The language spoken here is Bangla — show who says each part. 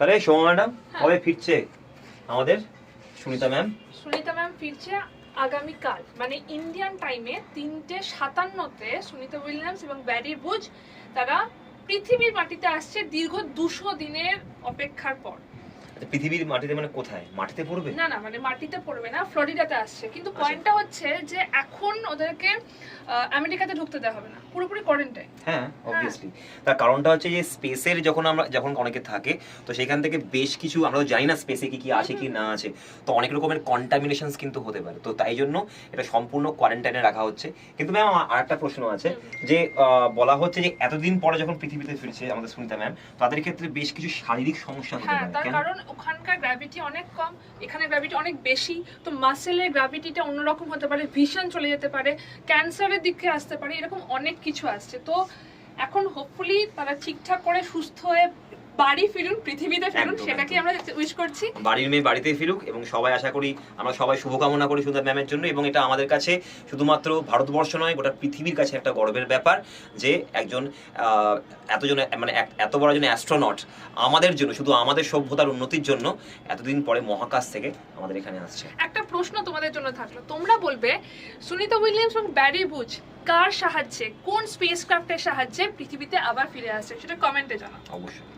Speaker 1: তাহলে সোমা ম্যাডাম কবে ফিরছে আমাদের সুনিতা ম্যাম?
Speaker 2: সুনিতা ম্যাম ফিরছে আগামীকাল, মানে ইন্ডিয়ান টাইমে 3:57-তে সুনিতা উইলিয়ামস এবং ব্যারি বুচ তারা পৃথিবীর মাটিতে আসছে দীর্ঘ 200 দিনের অপেক্ষার পর।
Speaker 1: পৃথিবীর মাটিতে মানে কোথায়? মাটিতে পড়বে?
Speaker 2: না না, মানে মাটিতে পড়বে না, ফ্লোরিডাতে আসছে। কিন্তু পয়েন্টটা হচ্ছে যে এখন ওদেরকে আমেরিকাতে ঢুকতে দেওয়া হবে না, পুরোপুরি কোয়ারেন্টাইন।
Speaker 1: হ্যাঁ অবভিয়াসলি। তার কারণটা হচ্ছে যে স্পেসের যখন অনেকে থাকে, তো সেখান থেকে বেশ কিছু আমরা তো জানি না স্পেসে কি কি আছে কি না আছে, তো অনেক রকমের কন্টামিনেশনস কিন্তু হতে পারে। তো তাই জন্য এটা সম্পূর্ণ কোয়ারেন্টাইনে রাখা হচ্ছে। কিন্তু ম্যাম আরেকটা প্রশ্ন আছে যে বলা হচ্ছে যে এতদিন পরে যখন পৃথিবীতে ফিরছে আমাদের সুনিতা ম্যাম, তাদের ক্ষেত্রে বেশ কিছু শারীরিক সমস্যা হতে
Speaker 2: হ্যাঁ,
Speaker 1: পারে।
Speaker 2: তার
Speaker 1: কেন?
Speaker 2: কারণ ওখানকার গ্র্যাভিটি অনেক কম, এখানে গ্র্যাভিটি অনেক বেশি। তো মাসেলের গ্র্যাভিটিটা অন্যরকম হতে পারে, ভিশন চলে যেতে পারে, ক্যান্সারের দিকে আসতে পারে, এরকম অনেক কিছু আসছে। তো এখন হোপফুলি তারা ঠিকঠাক করে সুস্থ হয়ে বাড়ি ফিরুন, পৃথিবীতে ফিরুন, সেটাকে আমরা উইশ করছি।
Speaker 1: বাড়ির মেয়ে বাড়িতেই ফিরুক, এবং সবাই আশা করি, আমরা সবাই শুভকামনা করি সুনিতা ম্যামের জন্য। এবং এটা আমাদের কাছে শুধুমাত্র ভারতবর্ষ নয়, গোটা পৃথিবীর কাছে একটা গর্বের ব্যাপার যে একজন এত বড় একজন অ্যাস্ট্রোনট আমাদের জন্য, শুধু আমাদের সভ্যতার উন্নতির জন্য এতদিন পরে মহাকাশ থেকে আমাদের এখানে আসছে।
Speaker 2: একটা প্রশ্ন তোমাদের জন্য থাকলো, তোমরা বলবে সুনিতা উইলিয়ামস এবং ব্যারি বুচ কার সাহায্যে, কোন স্পেসক্রাফটের সাহায্যে পৃথিবীতে আবার ফিরে আসছে, সেটা কমেন্টে জানাও
Speaker 1: অবশ্যই।